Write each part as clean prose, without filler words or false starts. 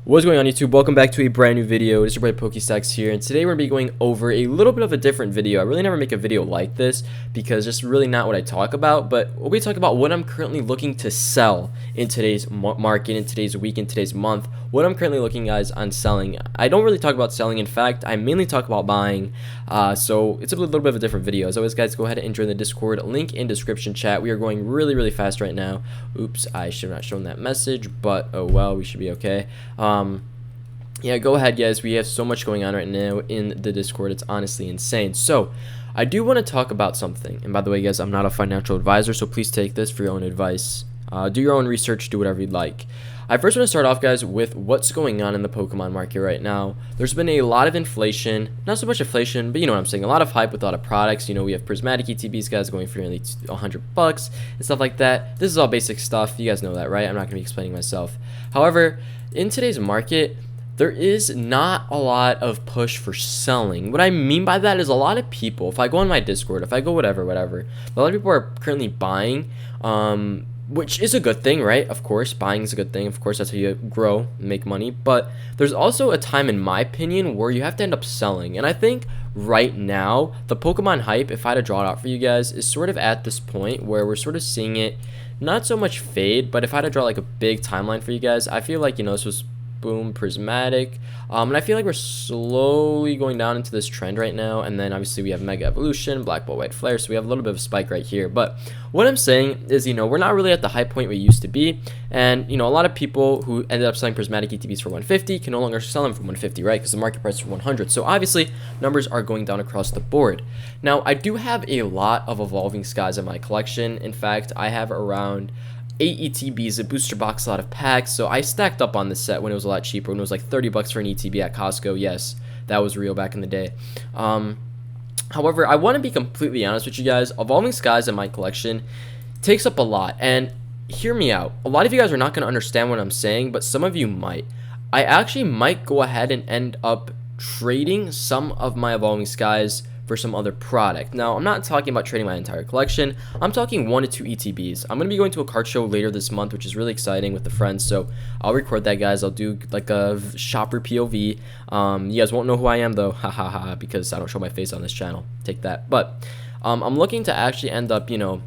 What's going on, YouTube? Welcome back to a brand new video. It's your boy Pokestacks here, and today we're going to be going over a little bit of a different video. I really never make a video like this because it's really not what I talk about, but we talk about what I'm currently looking to sell in today's market, in today's week, in today's month, what I'm currently looking, guys, on selling. I don't really talk about selling. In fact, I mainly talk about buying, so it's a little bit of a different video. As always, guys, go ahead and join the Discord, link in description chat. We are going really fast right now. Oops, I should have not shown that message, but oh well, we should be okay. Yeah, go ahead, guys. We have so much going on right now in the Discord. It's honestly insane. So I do want to talk about something, and by the way, guys, I'm not a financial advisor, so please take this for your own advice. Do your own research, do whatever you'd like. I first want to start off, guys, with what's going on in the Pokemon market right now. There's been a lot of inflation, not so much inflation, but you know what I'm saying, a lot of hype with a lot of products. You know, we have prismatic ETBs, guys, going for nearly $100 and stuff like that. This is all basic stuff. You guys know that, right? I'm not going to be explaining myself. However, in today's market, there is not a lot of push for selling. What I mean by that is a lot of people, if I go on my Discord, if I go whatever, a lot of people are currently buying, which is a good thing, right? Of course, buying is a good thing. Of course, that's how you grow, make money. But there's also a time, in my opinion, where you have to end up selling. And I think right now, the Pokemon hype, if I had to draw it out for you guys, is sort of at this point where we're sort of seeing it not so much fade, but if I had to draw like a big timeline for you guys, I feel like, you know, this was boom, prismatic, and I feel like we're slowly going down into this trend right now. And then obviously we have mega evolution, black ball, white flare, so we have a little bit of a spike right here. But what I'm saying is, you know, we're not really at the high point we used to be, and you know, a lot of people who ended up selling prismatic ETBs for 150 can no longer sell them for 150, right? Because the market price is 100. So obviously numbers are going down across the board. Now I do have a lot of evolving skies in my collection. In fact, I have around 8 ETBs, a booster box, a lot of packs. So I stacked up on this set when it was a lot cheaper, when it was like $30 for an ETB at Costco. Yes, that was real back in the day. However, I want to be completely honest with you guys. Evolving skies in my collection takes up a lot, and hear me out. A lot of you guys are not going to understand what I'm saying, but some of you might. I actually might go ahead and end up trading some of my evolving skies for some other product. Now, I'm not talking about trading my entire collection. I'm talking 1 to 2 ETBs. I'm going to be going to a card show later this month, which is really exciting with the friends, so I'll record that, guys. I'll do like a shopper POV. You guys won't know who I am, though, because I don't show my face on this channel. Take that. But I'm looking to actually end up, you know,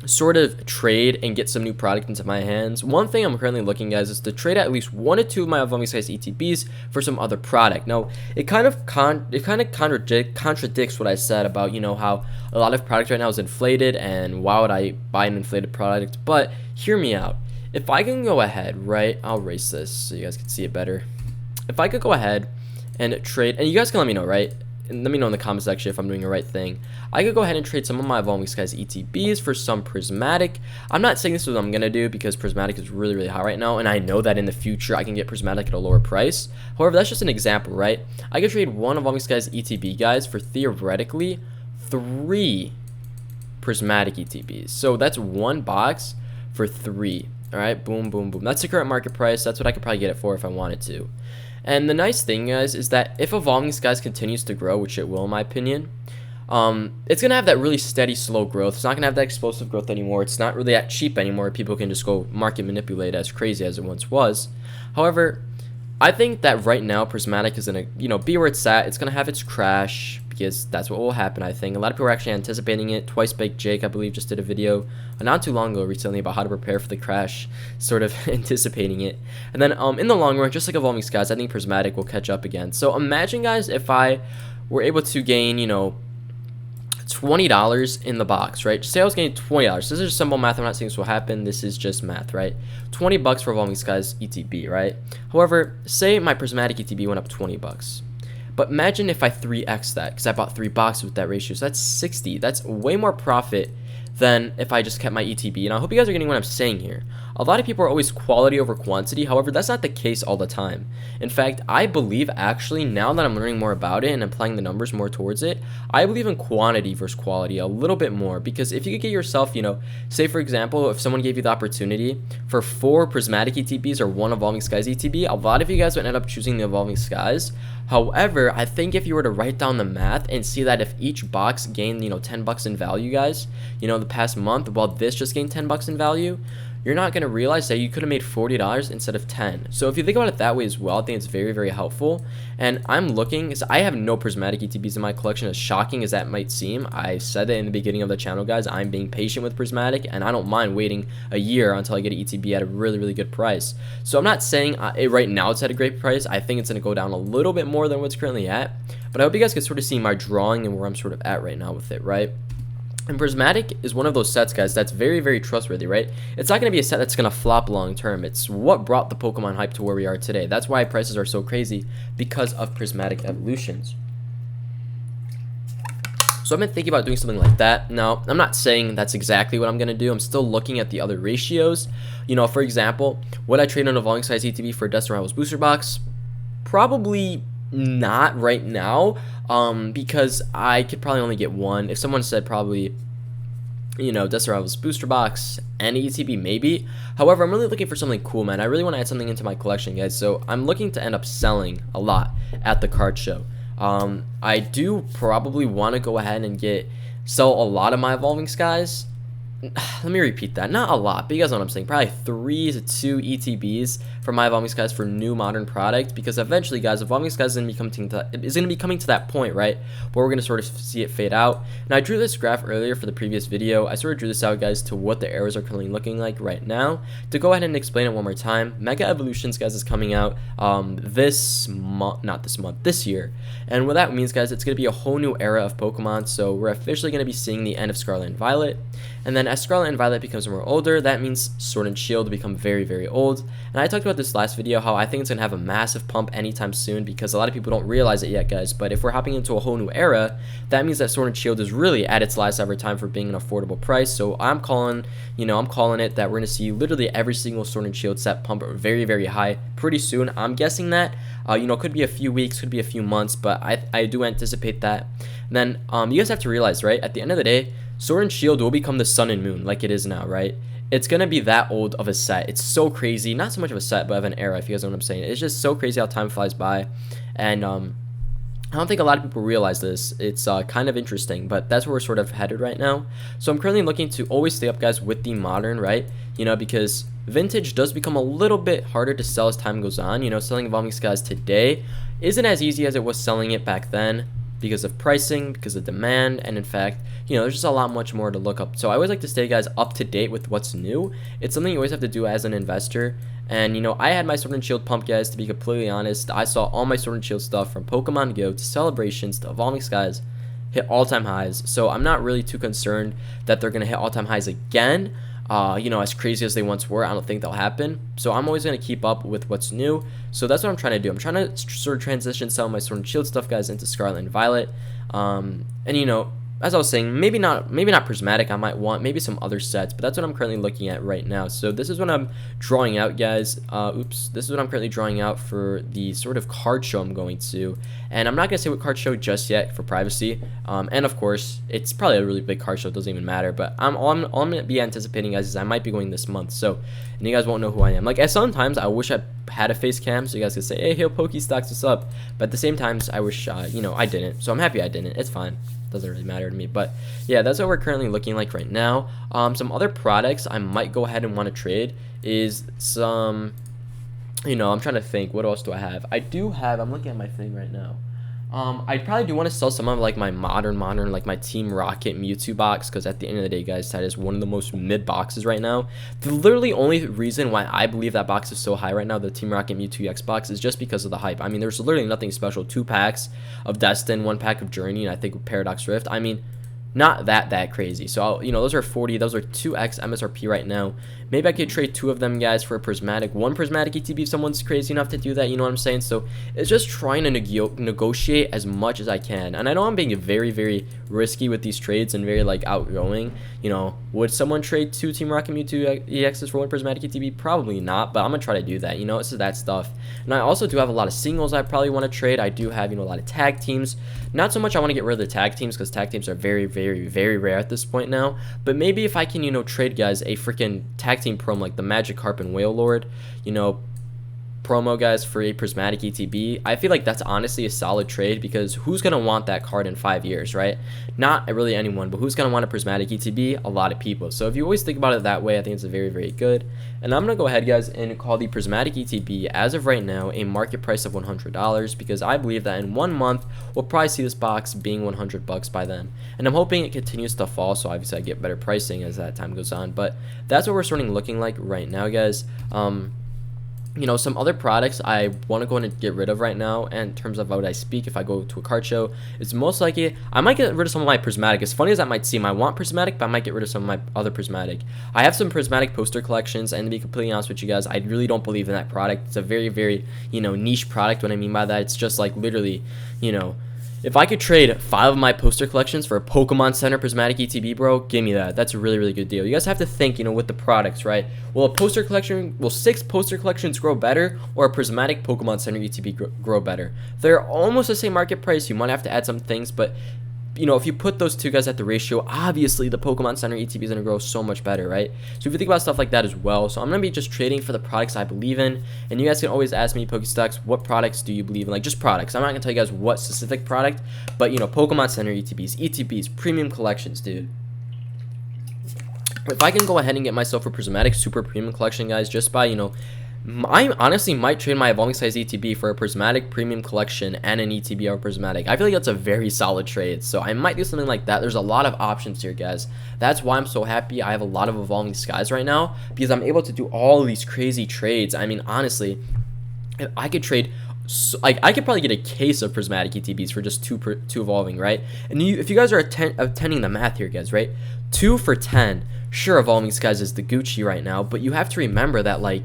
sort of trade and get some new product into my hands. One thing I'm currently looking, guys, is to trade at least 1 to 2 of my evolving skies ETBs for some other product. Now, it kind of contradicts what I said about, you know, how a lot of product right now is inflated and why would I buy an inflated product. But hear me out. If I can go ahead, right, I'll erase this so you guys can see it better. If I could go ahead and trade, and you guys can let me know, right? And let me know in the comment section if I'm doing the right thing. I could go ahead and trade some of my evolving skies ETBs for some prismatic. I'm not saying this is what I'm gonna do because prismatic is really hot right now, and I know that in the future I can get prismatic at a lower price. However, that's just an example, right? I could trade 1 evolving skies ETB, guys, for theoretically 3 prismatic ETBs. So that's 1 box for 3. All right, boom. That's the current market price. That's what I could probably get it for if I wanted to. And the nice thing, guys, is that if evolving skies continues to grow, which it will in my opinion, it's going to have that really steady, slow growth. It's not going to have that explosive growth anymore. It's not really that cheap anymore. People can just go market manipulate as crazy as it once was. However, I think that right now prismatic is going to, you know, be where it's at. It's going to have its crash because that's what will happen, I think. A lot of people are actually anticipating it. Twice Baked Jake, I believe, just did a video not too long ago recently about how to prepare for the crash, sort of anticipating it. And then in the long run, just like evolving skies, I think prismatic will catch up again. So imagine, guys, if I were able to gain, you know, $20 in the box, right? Just say I was getting $20. This is just simple math. I'm not saying this will happen. This is just math, right? $20 for evolving skies ETB, right? However, say my prismatic ETB went up $20. But imagine if I 3x that, because I bought 3 boxes with that ratio. So that's 60. That's way more profit than if I just kept my ETB. And I hope you guys are getting what I'm saying here. A lot of people are always quality over quantity. However, that's not the case all the time. In fact, I believe actually, now that I'm learning more about it and applying the numbers more towards it, I believe in quantity versus quality a little bit more. Because if you could get yourself, you know, say for example, if someone gave you the opportunity for 4 prismatic ETBs or 1 evolving skies ETB, a lot of you guys would end up choosing the evolving skies. However, I think if you were to write down the math and see that if each box gained, you know, $10 in value, guys, you know, the past month, while this just gained $10 in value, you're not going to realize that you could have made $40 instead of 10. So if you think about it that way as well, I think it's very, very helpful. And I'm looking, I have no prismatic ETBs in my collection, as shocking as that might seem. I said it in the beginning of the channel, guys. I'm being patient with prismatic, and I don't mind waiting a year until I get an ETB at a really, really good price. So I'm not saying right now it's at a great price. I think it's going to go down a little bit more than what's currently at. But I hope you guys can sort of see my drawing and where I'm sort of at right now with it, right? And prismatic is one of those sets, guys, that's very, very trustworthy, right? It's not going to be a set that's going to flop long term. It's what brought the Pokemon hype to where we are today. That's why prices are so crazy, because of prismatic evolutions. So I've been thinking about doing something like that. Now, I'm not saying that's exactly what I'm going to do. I'm still looking at the other ratios. You know, for example, would I trade an evolving size ETB for a Dust Rivals booster box? Probably not right now, because I could probably only get one. If someone said probably, you know, Dust Rivals booster box and ETB, maybe. However, I'm really looking for something cool, man. I really want to add something into my collection, guys. So I'm looking to end up selling a lot at the card show. I do probably want to go ahead and sell a lot of my Evolving Skies. Let me repeat that. Not a lot, but you guys know what I'm saying. Probably 3 to 2 ETBs for my Evolving Skies for new modern product, because eventually, guys, Evolving Skies is going to be coming to that point, right, where we're going to sort of see it fade out. And I drew this graph earlier for the previous video. I sort of drew this out, guys, to what the arrows are currently looking like right now. To go ahead and explain it one more time, Mega Evolutions, guys, is coming out this year. And what that means, guys, it's going to be a whole new era of Pokemon. So we're officially going to be seeing the end of Scarlet and Violet. And then as Scarlet and Violet becomes more older, that means Sword and Shield become very, very old. And I talked about this last video, how I think it's going to have a massive pump anytime soon, because a lot of people don't realize it yet, guys. But if we're hopping into a whole new era, that means that Sword and Shield is really at its last ever time for being an affordable price. So I'm calling it that we're going to see literally every single Sword and Shield set pump very, very high pretty soon. I'm guessing that, could be a few weeks, could be a few months, but I do anticipate that. And then you guys have to realize, right, at the end of the day, Sword and Shield will become the Sun and Moon like it is now, right? It's going to be that old of a set. It's so crazy. Not so much of a set, but of an era, if you guys know what I'm saying. It's just so crazy how time flies by. And I don't think a lot of people realize this. It's kind of interesting, but that's where we're sort of headed right now. So I'm currently looking to always stay up, guys, with the modern, right? Because vintage does become a little bit harder to sell as time goes on. Selling Evolving Skies today isn't as easy as it was selling it back then, because of pricing, because of demand, and in fact, there's just a lot much more to look up. So I always like to stay, guys, up to date with what's new. It's something you always have to do as an investor. And I had my Sword and Shield pump, guys, to be completely honest. I saw all my Sword and Shield stuff from Pokemon Go to Celebrations to Evolving Skies hit all-time highs. So I'm not really too concerned that they're going to hit all-time highs again. As crazy as they once were, I don't think that'll happen. So I'm always going to keep up with what's new. So that's what I'm trying to do. I'm trying to sort of transition some of my Sword and Shield stuff, guys, into Scarlet and Violet. As I was saying, maybe not prismatic. I might want maybe some other sets, but that's what I'm currently looking at right now. So this is what I'm drawing out, guys. This is what I'm currently drawing out for the sort of card show I'm going to. And I'm not going to say what card show just yet for privacy. And of course, it's probably a really big card show. It doesn't even matter. But all I'm going to be anticipating, guys, is I might be going this month. So, and you guys won't know who I am. Like, at sometimes I wish I had a face cam so you guys could say, hey, Pokestocks, what's up? But at the same times, I wish, I didn't. So I'm happy I didn't. It's fine. Doesn't really matter to me. But yeah, that's what we're currently looking like right now. Some other products I might go ahead and want to trade is some, I'm trying to think, what else do I have? I'm looking at my thing right now. I probably do want to sell some of like my modern, like my Team Rocket Mewtwo box, because at the end of the day, guys, that is one of the most mid boxes right now. The literally only reason why I believe that box is so high right now, the Team Rocket Mewtwo X box, is just because of the hype. I mean, there's literally nothing special. 2 packs of Destin, 1 pack of Journey, and I think Paradox Rift. I mean, not that crazy. So those are 2x MSRP right now. Maybe I could trade 2 of them, guys, for a prismatic, 1 prismatic ETB if someone's crazy enough to do that. You know what I'm saying? So it's just trying to negotiate as much as I can. And I know I'm being very, very risky with these trades and very like outgoing. Would someone trade 2 Team Rocket Mewtwo EXs for 1 prismatic ETB? Probably not, but I'm gonna try to do that. It's that stuff. And I also do have a lot of singles I probably want to trade. I do have a lot of tag teams. Not so much I want to get rid of the tag teams, because tag teams are very, very, very rare at this point now. But maybe if I can trade, guys, a freaking tag team prom like the Magikarp and Whale Lord, promo, guys, for a prismatic ETB, I feel like that's honestly a solid trade, because who's going to want that card in 5 years, right? Not really anyone, but who's going to want a prismatic ETB? A lot of people. So if you always think about it that way, I think it's a very, very good. And I'm going to go ahead, guys, and call the prismatic ETB as of right now a market price of $100, because I believe that in 1 month we'll probably see this box being 100 bucks by then. And I'm hoping it continues to fall, so obviously I get better pricing as that time goes on. But that's what we're starting looking like right now, guys. You know, some other products I want to go and get rid of right now, and in terms of what I speak, if I go to a card show, it's most likely I might get rid of some of my prismatic. As funny as that might seem, I want prismatic, but I might get rid of some of my other prismatic. I have some prismatic poster collections, and to be completely honest with you guys, I really don't believe in that product. It's a very, very, you know, niche product. What I mean by that, it's just like literally, you know, if I could trade 5 of my poster collections for a Pokemon Center prismatic ETB, bro, give me that. That's a really, really good deal. You guys have to think, you know, with the products, right? Will 6 poster collections grow better, or a prismatic Pokemon Center ETB grow better? They're almost the same market price. You might have to add some things, but you know, if you put those two guys at the ratio, obviously the Pokemon Center ETB is going to grow so much better, right? So if you think about stuff like that as well, so I'm going to be just trading for the products I believe in. And you guys can always ask me, Pokestacks, what products do you believe in? Like, just products. I'm not going to tell you guys what specific product, but, you know, Pokemon Center ETBs, premium collections, dude. If I can go ahead and get myself a prismatic super premium collection, guys, just by, you know, I honestly might trade my evolving size ETB for a prismatic premium collection and an ETB or prismatic. I feel like that's a very solid trade, so I might do something like that. There's a lot of options here, guys. That's why I'm so happy I have a lot of evolving skies right now, because I'm able to do all these crazy trades. I mean, honestly, if I could trade, like, I could probably get a case of prismatic ETBs for just two evolving, right? And if you guys are attending the math here, guys, right? 2 for 10. Sure, evolving skies is the Gucci right now, but you have to remember that, like,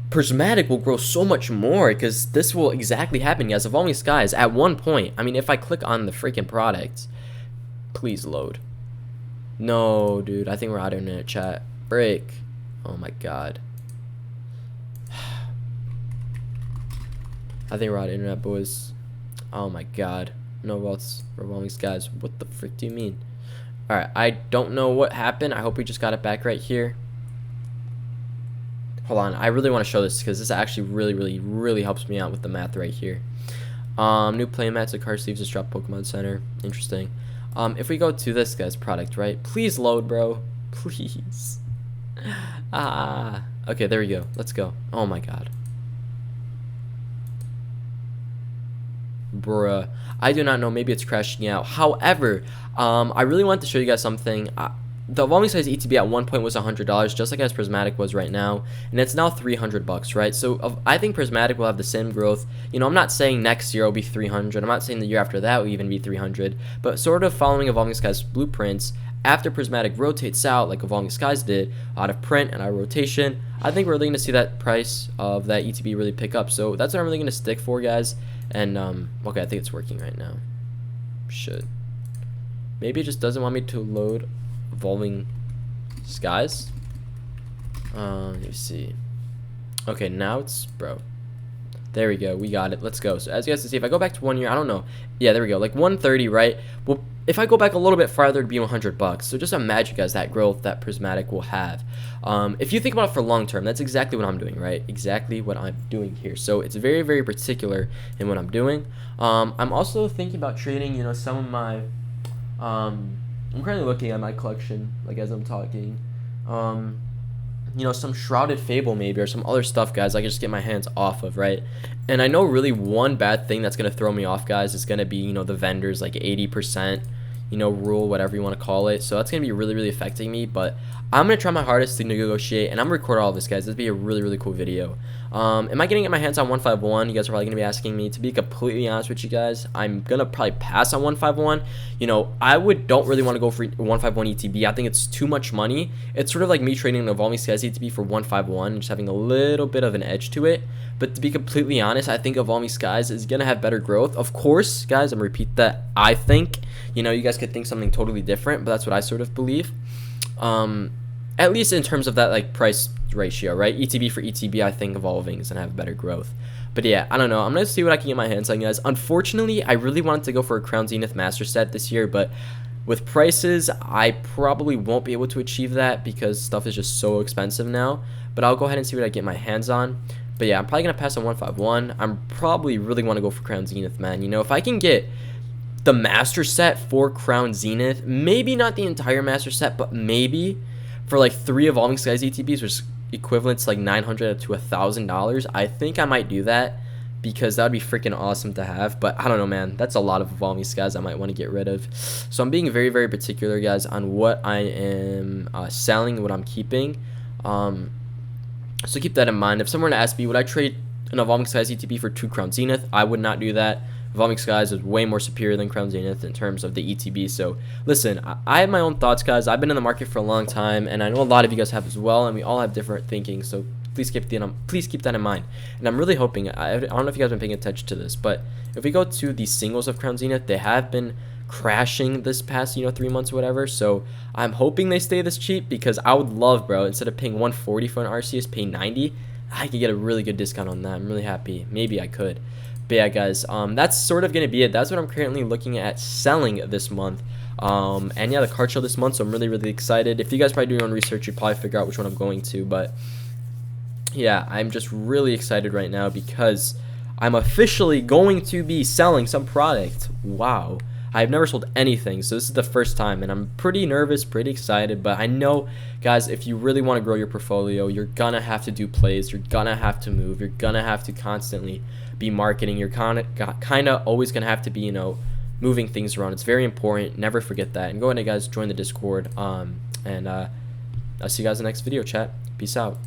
prismatic will grow so much more, because this will exactly happen, guys. Evolving skies at one point, I mean, if I click on the freaking product, please load. No, dude, I think we're out of internet, chat. Break. Oh my god. I think we're out of internet, boys. Oh my god. No else. Evolving skies. What the frick do you mean? Alright, I don't know what happened. I hope we just got it back right here. Hold on, I really want to show this, because this actually really helps me out with the math right here. New playmats, the card sleeves just dropped Pokemon Center. Interesting. If we go to this guy's product, right? Please load, bro. Please. Okay, there we go. Let's go. Oh my god. Bruh. I do not know. Maybe it's crashing out. However, I really want to show you guys something. The evolving size ETB at one point was $100, just like as prismatic was right now, and it's now 300 bucks, right? So I think prismatic will have the same growth. You know, I'm not saying next year it'll be 300. I'm not saying the year after that will even be 300, but sort of following evolving skies blueprints, after prismatic rotates out like evolving skies did, out of print and out of rotation, I think we're really going to see that price of that ETB really pick up. So that's what I'm really going to stick for, guys. And okay, I think it's working right now. Should. Maybe it just doesn't want me to load evolving skies. Let me see. Okay, now it's, bro. There we go. We got it. Let's go. So as you guys can see, if I go back to 1 year, I don't know. Yeah, there we go. Like 130, right? Well, if I go back a little bit farther, it'd be 100 bucks. So just imagine, guys, that growth that prismatic will have. If you think about it for long term, that's exactly what I'm doing, right? Exactly what I'm doing here. So it's very particular in what I'm doing. I'm also thinking about trading, you know, some of my I'm currently looking at my collection, like, as I'm talking. You know, some Shrouded Fable maybe, or some other stuff, guys, I can just get my hands off of, right? And I know really one bad thing that's going to throw me off, guys, is going to be, you know, the vendors, like 80%, you know, rule, whatever you want to call it. So that's going to be really affecting me, but I'm going to try my hardest to negotiate, and I'm going to record all of this, guys. This would be a really cool video. Am I getting my hands on 151? You guys are probably going to be asking me. To be completely honest with you guys, I'm going to probably pass on 151. You know, don't really want to go for 151 ETB. I think it's too much money. It's sort of like me trading an Evolving Skies ETB for 151 and just having a little bit of an edge to it. But to be completely honest, I think Evolving Skies is going to have better growth. Of course, guys, I'm going to repeat that. I think, you know, you guys could think something totally different, but that's what I sort of believe. At least in terms of that, like, price ratio, right? ETB for ETB, I think Evolving is going to have better growth. But yeah, I don't know. I'm going to see what I can get my hands on, guys. Unfortunately, I really wanted to go for a Crown Zenith Master set this year, but with prices, I probably won't be able to achieve that because stuff is just so expensive now. But I'll go ahead and see what I get my hands on. But yeah, I'm probably gonna pass on 151. I'm probably really want to go for Crown Zenith, man. You know, if I can get the master set for Crown Zenith, maybe not the entire master set, but maybe for like 3 Evolving Skies ETBs, which is equivalent to like $900 to $1,000, I think I might do that, because that would be freaking awesome to have. But I don't know, man, that's a lot of Evolving Skies I might want to get rid of. So I'm being very, very particular, guys, on what I am selling, what I'm keeping. So keep that in mind. If someone asked me, would I trade an Evolving Skies ETB for 2 Crown Zenith, I would not do that. Evolving Skies is way more superior than Crown Zenith in terms of the ETB. So listen, I have my own thoughts, guys. I've been in the market for a long time, and I know a lot of you guys have as well, and we all have different thinking. So please keep that in mind. And I'm really hoping, I don't know if you guys have been paying attention to this, but if we go to the singles of Crown Zenith, they have been crashing this past 3 months or whatever. So I'm hoping they stay this cheap, because I would love, bro, instead of paying 140 for an RCS, pay 90. I could get a really good discount on that. I'm really happy. Maybe I could. But yeah, guys, that's sort of gonna be it. That's what I'm currently looking at selling this month. And yeah, the card show this month, so I'm really, really excited. If you guys probably do your own research, you'd probably figure out which one I'm going to. But yeah, I'm just really excited right now, because I'm officially going to be selling some product. Wow. I've never sold anything, so this is the first time, and I'm pretty nervous, pretty excited. But I know, guys, if you really want to grow your portfolio, you're gonna have to do plays, you're gonna have to move, you're gonna have to constantly be marketing, you're kind of always gonna have to be, moving things around. It's very important. Never forget that. And go ahead, guys, join the Discord. I'll see you guys in the next video, chat. Peace out.